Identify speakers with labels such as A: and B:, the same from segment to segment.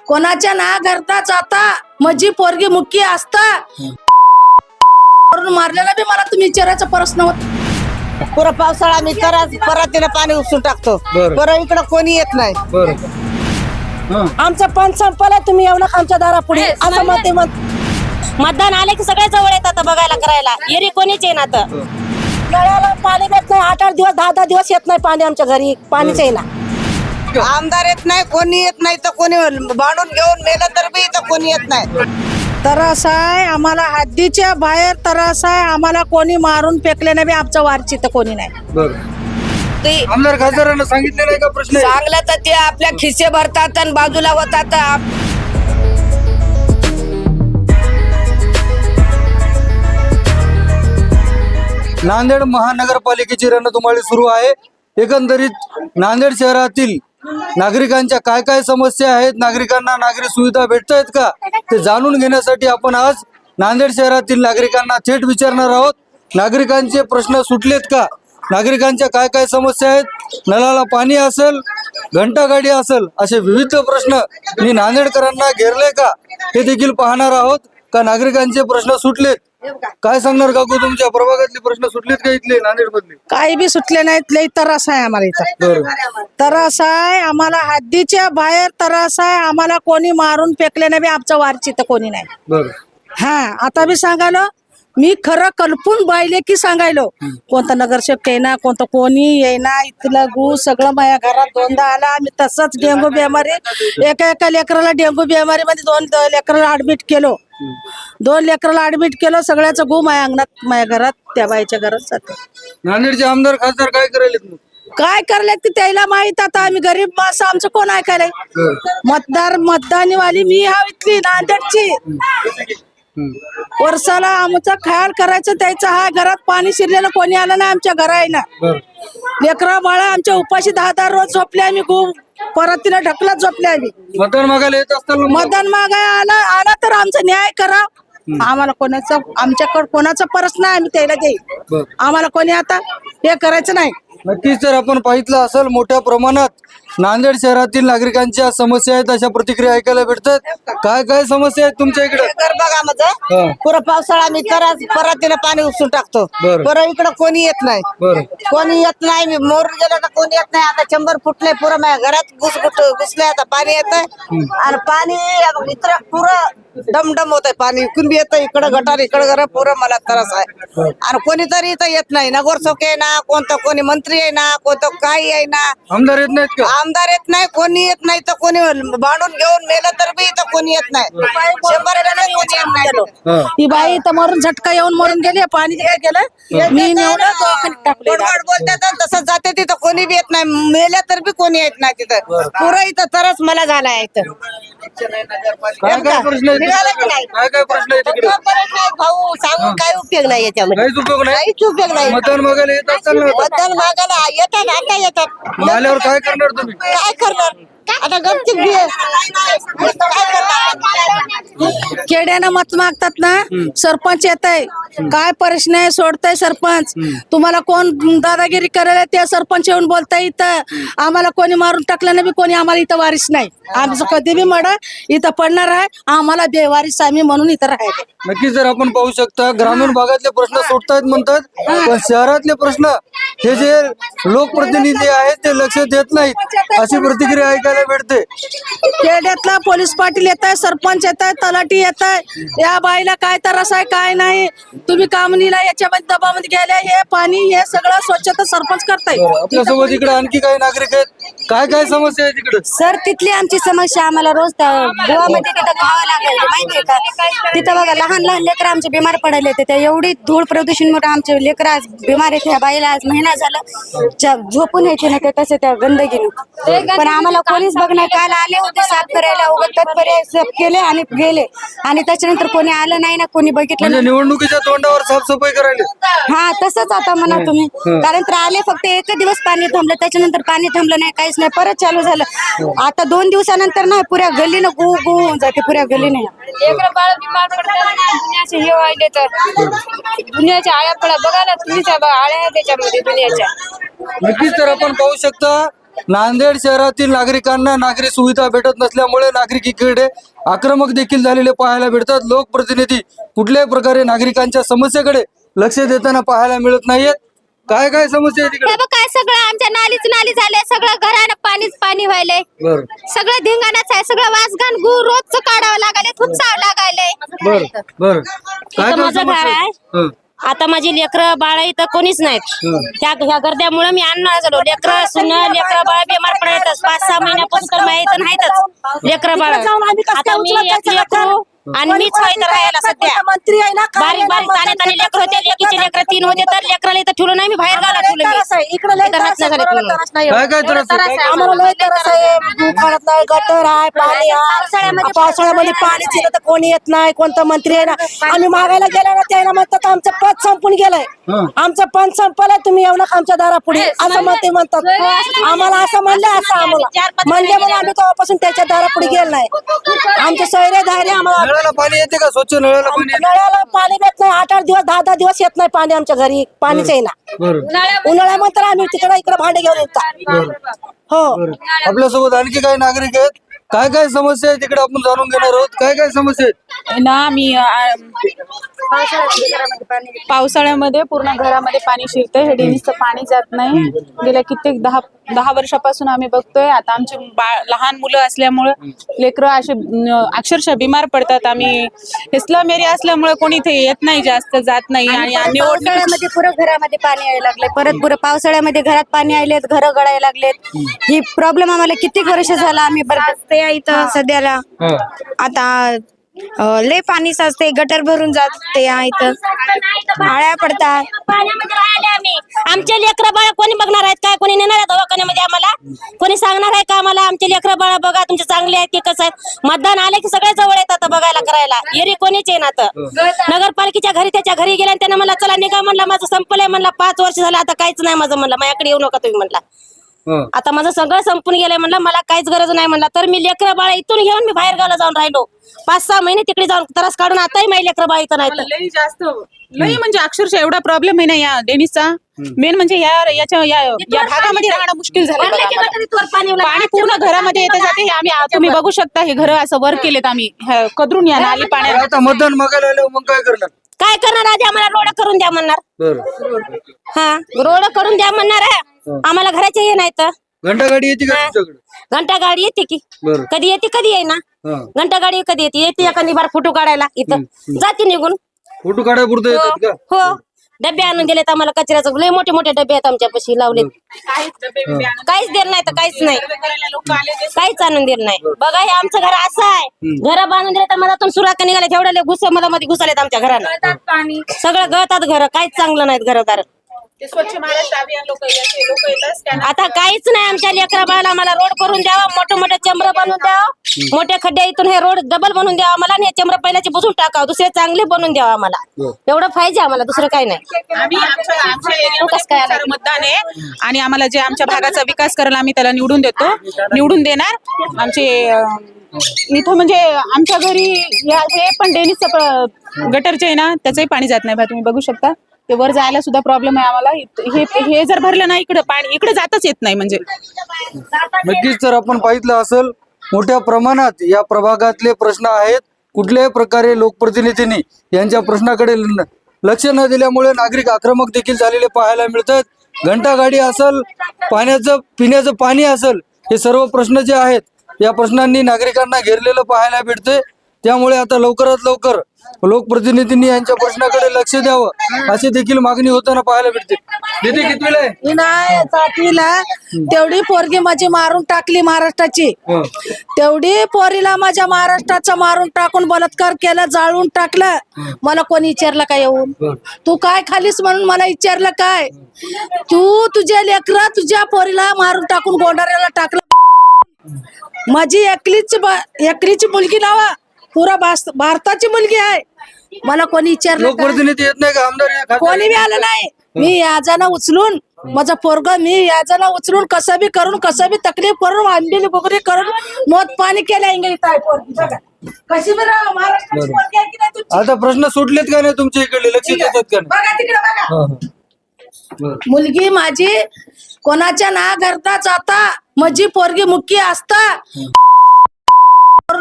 A: कोणाच्या ना घरता जाता माझी पोरगी मुख्य असता मारलेला बी मला तुम्ही विचारायचा प्रश्न होता.
B: पुरा पावसाळा मी परातीला पाणी उपसून टाकतो. बरं इकडं कोणी येत नाही.
A: आमचं पण संपलं तुम्ही येऊ नका आमच्या दारापुढे असं म्हणते.
C: मतदान आले की सगळे जवळ येतात बघायला करायला. येरी कोणीच येईन आता.
A: नळाला पाणी येत नाही. 8-8 दिवस 10-10 दिवस येत नाही पाणी आमच्या घरी. पाणीच येईना.
B: आमदार येत नाही, कोणी येत नाही तर कोणी भांडून घेऊन मेलं तर बी इथं कोणी येत नाही.
A: त्रास आहे आम्हाला, हद्दीच्या बाहेर त्रास आहे आम्हाला. कोणी मारून फेकले नाही आमच्या वारची तर कोणी नाही.
D: आमदार खासदारांना सांगितले नाही का प्रश्न?
B: चांगलं तर ते आपल्या खिसे भरतात आणि बाजूला होतात.
D: नांदेड महानगरपालिकेची रणधुमाळी सुरू आहे. एकंदरीत नांदेड शहरातील नागरिकांच्या काय काय समस्या आहेत, नागरिकांना नागरी सुविधा भेटत आहेत का, ते जाणून घेण्यासाठी आपण आज नांदेड शहरातील नागरिकांना थेट विचारणार आहोत. नागरिकांचे प्रश्न सुटलेत का, नागरिकांच्या काय काय समस्या आहेत, नळाला पाणी असेल, घंटागाडी असेल, असे विविध प्रश्न मी नांदेडकरांना घेरले का हे देखील पाहणार आहोत. का नागरिकांचे प्रश्न सुटलेत? काय सांगणार काकू, तुमच्या प्रभागातले प्रश्न सुटलेत का इथले नांदेड मधले?
A: काही बी सुटले नाहीत. लई त्रास आहे आम्हाला इथं. त्रास आहे आम्हाला, हद्दीच्या बाहेर त्रास आहे आम्हाला. कोणी मारून फेकले नाही आमच्या वारची तर कोणी नाही. हा आता बी सांगायलो मी, खरं कल्पून बायले की सांगायलो. कोणता नगरसेवक येईना, कोणतं कोणी येईना. इथलं गु सगळं माझ्या घरात दोनदा आला. आम्ही तसंच डेंगू बिमारी, एका लेकराला डेंगू बिमारी मध्ये 2 लेकराला ऍडमिट केलो. 2 लेकराला ऍडमिट केलं. सगळ्याचं गु माझ्या अंगणात, माझ्या घरात, त्या बाईच्या घरात जाते.
D: नांदेडचे आमदार खासदार काय करायलेत?
A: काय करले ते त्याला माहित. आता आम्ही गरीब माणसं, आमचं कोण ऐकायला. मतदानीवाली मी हा इथली नांदेडची. वर्षाला आमचा ख्याल करायचं त्याचा. हा घरात पाणी शिरलेलं कोणी आलं नाही आमच्या घरायला. लेकरा बाळा आमच्या उपाशी 10-10 रोज झोपले आम्ही. परत तिला ढकलत झोपले आम्ही.
D: मतदान मागायला येत असताना
A: मतदान मागाय आला तर आमचा न्याय करा. आम्हाला कोणाचा, आमच्याकडे कोणाचा परस नाही. आम्ही त्याला देईल. आम्हाला कोणी आता हे करायचं नाही.
D: नक्कीच जर आपण पाहिलं असेल, मोठ्या प्रमाणात नांदेड शहरातील नागरिकांच्या समस्या आहेत, अशा प्रतिक्रिया ऐकायला भेटतात. काय काय समस्या आहेत तुमच्या इकडे?
B: बघा माझं पुरा पावसाळा मी परातीला पाणी उपसून टाकतो. बरं इकडं कोणी येत नाही. कोणी येत नाही. मी मोरून गेलो तर कोणी येत नाही. आता 100 फुटले पुरं माझ्या घरात घुसले. आता पाणी येत आणि पाणी इकडं पुरं डमडम होत आहे. पाणी इकडून बी येतं, इकडं गटार, इकडं घर, पुरं मला त्रास आहे. आणि कोणीतरी इथं येत नाही. नगरसेवक आहे ना, कोणतं कोणी मंत्री आहे ना, कोणतं काही आहे ना.
D: आमदार येत नाहीत का?
B: आमदार येत नाही, कोणी येत नाही तर कोणी भांडून घेऊन मेलं तर बी इथं कोणी येत नाही. 100 कोणी येत नाही.
A: ही बाई इथं मरून झटका येऊन मरून गेली. पाणी गेलं मी नेऊन दवाखान्यात टाकले.
B: गोडगोड बोलतात तसं जाते तिथं कोणी बी येत नाही. मेल्या तर बी कोणी येत नाही तिथं. पुरं इथं तरच मला झालाय इथं.
D: काय काय प्रश्न आहेत? काय काय प्रश्न आहेत तिकडे?
B: भाऊ सांगून काय उपयोग नाही याच्यामध्ये.
D: काहीच उपयोग नाही.
B: काहीच उपयोग नाही.
D: मतदान मागायला येत असताना
B: मतदान मागायला येतात, आता येतात.
D: आल्यावर काय करणार तुम्ही?
B: काय करणार आता? गपचिप काय करणार?
A: खेड्यानं मत मागतात ना, सरपंच येत आहे. काय प्रश्न आहे सोडताय सरपंच. तुम्हाला कोण दादागिरी करायला ते सरपंच येऊन बोलताय. इथं आम्हाला कोणी मारून टाकलं नाही, कोणी आम्हाला इथं वारीस नाही. आमचं कधी बी मड इथं पडणार आहे. आम्हाला बेवारीस आम्ही म्हणून इथं राहायला.
D: नक्कीच जर आपण पाहू शकता, ग्रामीण भागातले प्रश्न सुटतायत म्हणतात, पण शहरातले प्रश्न हे जे लोकप्रतिनिधी आहेत ते लक्ष देत नाहीत, अशी प्रतिक्रिया ऐकायला भेटते.
A: खेड्यातला पोलीस पाटील येत आहे, सरपंच येत आहे, तलाठी येत आहे. या बाईला काय त्रास आहे काय नाही, तुम्ही कामणीला याच्यामध्ये दबामध्ये गेले. हे पाणी हे सगळं स्वच्छता सरपंच करताय.
D: आपल्यासोबत इकडे आणखी काही नागरिक आहेत. काय काय समस्या आहे तिकडे?
C: सर तिथली आमची समस्या, आम्हाला रोज गोवामध्ये तिथं खावं लागेल माहितीये का. तिथं बघा लहान लहान लेकर आमचे बिमार पडले होते. त्या एवढी धूळ प्रदूषण मोठं आमचे लेकर आज बिमार आहेत. ह्या बाईला आज महिना झालं झोपून यायचे ना ते तसे त्या गंदगीनं. पण आम्हाला कोणीच बघणार. काल आले होते साफ करायला, उगाच तत्परे साफ केले आणि गेले. आणि त्याच्यानंतर कोणी आलं नाही ना, कोणी बघितलं नाही.
D: निवडणुकीच्या तोंडावर साफसफाई करायला
C: हा तसंच आता म्हणा तुम्ही. कारण तर आले फक्त 1 दिवस पाणी थांबलं, त्याच्यानंतर पाणी थांबलं नाही, काहीच नाही. परत चालू झालं. आता 2 दिवसानंतर नाही, पुऱ्या गल्लीनं गु गु होऊन जाते. पुऱ्या गल्लीने
E: लेकरं बाळ बिमार पडतात. दुनियाचे हे वाहिले तर दुनियाच्या आळ्या पडा बघा ना तुम्हीच, आळ्या आहे त्याच्यामध्ये दुनियाच्या.
D: नक्कीच तर आपण पाहू शकता, नांदेड शहरातील नागरिकांना नागरी सुविधा भेटत नसल्यामुळे नागरिक इकडे आक्रमक देखील झालेले पाहायला मिळतात. लोकप्रतिनिधी कुठल्याही प्रकारे नागरिकांच्या समस्येकडे लक्ष देताना पाहायला मिळत नाहीयेत. काय काय समस्या आहे तिकडे?
F: हे बघ काय सगळं आमच्या नाली झाले, सगळं घरानं पाणीच पाणी व्हायलंय.
D: बर
F: सगळं धिंगाणाच आहे, सगळं वासगान गु रोजचं काढावं लागायले, थुपसावं लागायलंय.
D: बर बर काय काय
F: माझं घर
D: समस्या
F: आहे.
D: हं,
F: आता माझी लेकरं बाळ इथं कोणीच नाहीत. ह्या गर्द्यामुळे मी अन्न झालो. लेकरं लेकरं बाळ बिमार पडायचं 5-6 महिन्यापासून तर माहित नाहीतच लेकरं बाळ. आता मी एक लेकरू आणि मीच व्हायचं राहायला सध्या.
A: मंत्री आहे ना,
F: बारीक बारीक ताने लेकर होते, लेकीचे लेकर 3 होते, तर लेकराला इथं ठेवलं नाही, मी बाहेर गावाला ठेवलं मी.
A: इकडे लय
F: इथं
A: त्रास आहे,
F: हातनगरीत
A: कोणाला
F: म्हणून.
A: त्रास नाही.
D: काय काय त्रास आहे? काय काय
A: आम्हाला लय त्रास आहे, दुकानात नाही, गटर आहे, पाणी आहे. पावसाळ्यामध्ये पाणीच येतं तर कोणी येत नाही, कोणता मंत्री आहे ना. आम्ही मागायला गेलो ना, त्याला म्हणतात आमचं पद संपून गेलंय, आमचं पद संपलंय, तुम्ही येऊ नका आमच्या दारापुढे असं म्हणतात. आम्हाला असं म्हणलं, असं आम्हाला म्हणले म्हणून आम्ही तेव्हापासून त्याच्या दारापुढे गेलो नाही. आमचे सोयरे धायरे आम्हाला
D: नळाला पाणी येते का? स्वच्छ नळाला पाणी येते?
A: नळाला पाणी येत नाही, 8-8 दिवस 10-10 दिवस येत नाही पाणी आमच्या घरी, पाणीच आहे ना.
D: बरं
A: उन्हाळ्यानंतर आम्ही इकडे भांडे घेऊन येतात. हो
D: आपल्यासोबत आणखी काही नागरिक आहेत. काय काय समस्या आहे तिकडे आपण जाणून घेणार आहोत. काय काय समस्या आहेत?
E: ना मी पावसाळ्यामध्ये पूर्ण घरामध्ये पाणी शिरते. हे डेनिसचं पाणी जात नाही. गेल्या कित्येक 10 वर्षापासून आम्ही बघतोय. आता आमचे लहान मुलं असल्यामुळे लेकरं असे अक्षरशः बिमार पडतात. आम्ही हे स्लम एरिया असल्यामुळे कोणी इथे येत नाही, जास्त जात नाही. आणि
C: पावसाळ्यामध्ये पुरं घरामध्ये पाणी यायला लागले, परत पुरं पावसाळ्यामध्ये घरात पाणी आलेत, घरं गळायला लागलेत. ही प्रॉब्लेम आम्हाला कित्येक वर्ष झाला आम्ही बघते इथं सध्याला. आता लय पाणी साचते, गटर भरून जाते इथं, आळ्या पडतात.
F: पाण्यामध्ये राहिले आम्ही. आमचे लेकरं बाळ कोणी बघणार आहेत काय? कोणी नेणार आहे दवाखान्यामध्ये आम्हाला? कोणी सांगणार आहे का आम्हाला आमचे लेकरं बाळ बघा तुमचे चांगले आहेत ते कसं आहेत? मतदान आले की सगळे जवळ येतात बघायला करायला. एरी कोणीच येणार. नगरपालिकेच्या घरी त्याच्या घरी गेल्या त्याने मला चला निघा म्हणला, माझं संपलंय म्हणला, 5 वर्ष झालं आता काहीच नाही माझं म्हणलं, माझ्याकडे येऊ नका तुम्ही म्हणला. आता माझं सगळं संपून गेलंय म्हणलं, मला काहीच गरज नाही म्हणला. तर मी लेकरं बाळा इथून घेऊन मी बाहेर गावाला जाऊन राहिलो. 5-6 महिने तिकडे जाऊन त्रास काढून आताही माझी लेकरं बाळ इथं नाही.
E: लई जास्त लई म्हणजे अक्षरशः एवढा प्रॉब्लेम आहे ना या डेनिसचा. मेन म्हणजे या भागामध्ये राहणं मुश्किल झालं बघा आम्हाला. पाणी पूर्ण घरामध्ये येते जाते. हे आम्ही तुम्ही बघू शकता, हे घर असं वर केलेत आम्ही कदरून या नाली पाण्यात.
D: आता मतदान मागायला आलं मग काय करणार?
F: काय करणार? आधी आम्हाला रोड करून द्या म्हणणार.
D: बरं
F: हा रोड करून द्या म्हणणार आहे. आम्हाला घराचे हे नाही तर
D: घंटा गाडी येते का तुमच्याकडे?
F: घंटा गाडी येते की
D: बरं
F: कधी येते कधी येईना. घंटा गाडी कधी येते एखादी बार फोटो काढायला इथं जाते निघून.
D: फोटो काढायपुरतं येतात का?
F: हो डबे आणून दिलेत आम्हाला कचऱ्याचं. लय मोठे मोठे डबे आहेत आमच्यापाशी लावलेत. काहीच दिलं नाही तर काहीच नाही, काहीच आणून दिलं नाही. बघा हे आमचं घर असं आहे. घर बांधून दिले तर मधातून सुराका निघाले तेवढ्या मध्ये घुसलेत आमच्या घराला. सगळं गळतात घर, काहीच चांगलं नाहीत घरदार.
E: स्वच्छ महाराष्ट्र अभियान लोक येतात.
F: आता काहीच नाही आमच्या लेकरा बाळाला. आम्हाला रोड करून द्यावा, मोठे मोठे चंद्र बनवून द्यावा, मोठे खड्डे इथून हे रोड डबल बनवून द्यावा आम्हाला. आणि हे चंद्र पहिल्याचे बुजून टाकावं, दुसरे चांगले बनवून द्यावा आम्हाला. एवढं पाहिजे आम्हाला, दुसरं काही नाही.
E: आम्ही आमच्या एरियात मतदान आहे आणि आम्हाला जे आमच्या भागाचा विकास करायला आम्ही त्याला निवडून देतो, निवडून देणार. आमचे इथं म्हणजे आमच्या घरी हे पण डेनिसचं गटरचे आहे ना, त्याचंही पाणी जात नाही. तुम्ही बघू शकता ते वर जायला सुद्धा प्रॉब्लेम आहे आम्हाला. हे जर भरलं नाही इकडे पाणी इकडे जातच येत नाही. म्हणजे
D: नक्कीच तर आपण पाहिलं असेल मोठ्या प्रमाणात या प्रभागातले प्रश्न आहेत. कुठल्याही प्रकारे लोकप्रतिनिधींनी यांच्या प्रश्नाकडे लक्ष न दिल्यामुळे नागरिक आक्रमक देखील झालेले पाहायला मिळतात. घंटा गाडी असेल, पाण्याचं पिण्याचं पाणी असेल, हे सर्व प्रश्न जे आहेत या प्रश्नांनी नागरिकांना घेरलेलं पाहायला मिळते. त्यामुळे आता लवकरात लवकर लोकप्रतिनिधींनी यांच्या प्रश्नाकडे लक्ष द्यावं अशी देखील मागणी होताना पाहायला मिळते. दीदी कितवीला आहे?
A: मी नाही 7वीला. तेवढी पोरगी माझी मारून टाकली महाराष्ट्राची. तेवढी पोरीला माझ्या महाराष्ट्राचं मारून टाकून बलात्कार केला, जाळून टाकलं. मला कोणी विचारलं का येऊन तू काय खालीस म्हणून मला विचारलं काय? तू तुझ्या लेकरं तुझ्या पोरीला मारून टाकून गोंडाऱ्याला टाकलं. माझी एकलीची मुलगी नावा पुरा भारताची मुलगी आहे. मला कोणी विचारलं का?
D: लोकप्रतिनिधी येत नाही का? आमदार या खासदार?
A: कोणी बी आलं नाही. मी याजानं उचलून माझा पोरग मी याजानं उचलून कसं बी करून कसं बी तकलीफ करून आंबेली बुगरी करून मोत पाणी केलं इथं आहे पोरगी. बघा कशी बी राहा महाराष्ट्राची पोरगी आहे की नाही तुमची?
D: आता प्रश्न सुटलेत का नाही तुमच्या इकडे? लक्ष देतात का नाही?
A: बघा तिकडे बघा.
D: बरं.
A: मुलगी माझी कोणाच्या ना घरता जाता माझी पोरगी मुख्य असता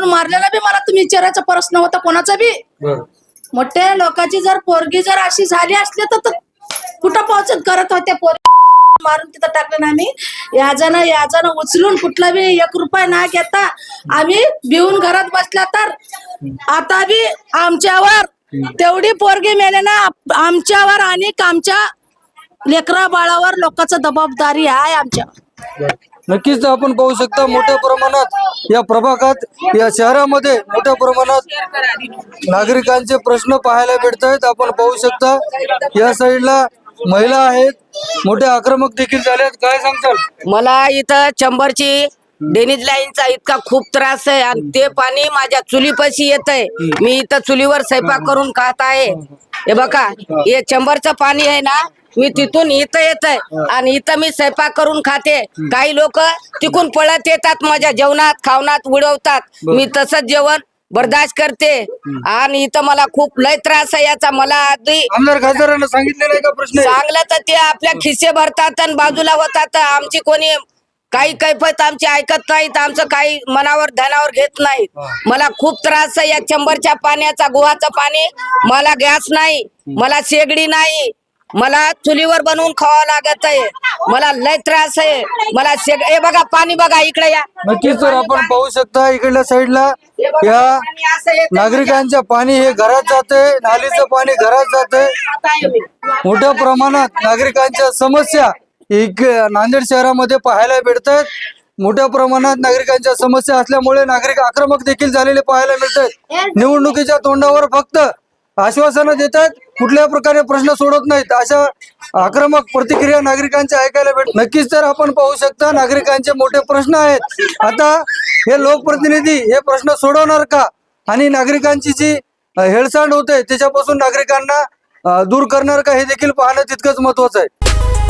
A: मारलेला बी मला तुम्ही विचारायचा प्रश्न होता कोणाचा बी. मोठ्या लोकांची जर पोरगी जर अशी झाली असली तर कुठं पोहोचत करत होत्या पोरगी मारून तिथं टाकलं ना आम्ही. याजानं उचलून कुठला बी 1 रुपया ना घेता आम्ही भिवून घरात बसल्या. तर आता बी आमच्यावर तेवढी पोरगी मेले ना आमच्यावर आणि आमच्या लेकरा बाळावर लोकांचं जबाबदारी आहे आमच्यावर.
D: नक्कीच आपण पाहू शकता मोठ्या प्रमाणात या प्रभागात या शहरामध्ये मोठ्या प्रमाणात नागरिकांचे प्रश्न पाहायला भेटत आहेत. आपण पाहू शकता या साईडला महिला आहेत, मोठे आक्रमक देखील झालेत. काय सांगताल?
B: मला इथं चंबरची डेनिज लाईनचा इतका खूप त्रास आहे आणि ते पाणी माझ्या चुलीपाशी येत आहे. मी इथं चुलीवर स्वयंपाक करून खात आहे. हे बघा हे चंबरचं पाणी आहे ना, मी तिथून इथं येत आहे आणि इथं मी स्वयंपाक करून खाते. काही लोक तिकून पळत येतात, माझ्या जेवणात खावणात उडवतात. मी तसंच जेवण बर्दाश्त करते आणि इथं मला खूप लय त्रास आहे याचा. मला आधी
D: आमदार खासदारांना सांगितले नाही का प्रश्न?
B: चांगलं तर ते आपल्या खिस्से भरतात आणि बाजूला होतात. आमची कोणी काही कैफत आमची ऐकत नाहीत, आमचं काही मनावर ध्यानावर घेत नाहीत. मला खूप त्रास आहे या चंबरच्या पाण्याचा, गुहाचं पाणी. मला गॅस नाही, मला शेगडी नाही, मला चुलीवर बनवून खावं लागत आहे. मला लय त्रास आहे. मला हे बघा पाणी बघा इकडे या.
D: नक्कीच तर आपण पाहू शकता इकडल्या साईडला या नागरिकांच्या पाणी हे घरात जाते, नालीचं पाणी घरात जाते. मोठ्या प्रमाणात नागरिकांच्या समस्या नांदेड शहरामध्ये पाहायला भेटत आहेत. मोठ्या प्रमाणात नागरिकांच्या समस्या असल्यामुळे नागरिक आक्रमक देखील झालेले पाहायला मिळत आहेत. निवडणुकीच्या तोंडावर फक्त आश्वासनं देत आहेत, कुठल्याही प्रकारे प्रश्न सोडत नाहीत. अशा आक्रमक प्रतिक्रिया नागरिकांच्या ऐकायला भेट. नक्कीच तर आपण पाहू शकता नागरिकांचे मोठे प्रश्न आहेत. आता हे लोकप्रतिनिधी हे प्रश्न सोडवणार का आणि नागरिकांची जी हेळसांड होते त्याच्यापासून नागरिकांना दूर करणार का हे देखील पाहणं तितकंच महत्वाचं आहे.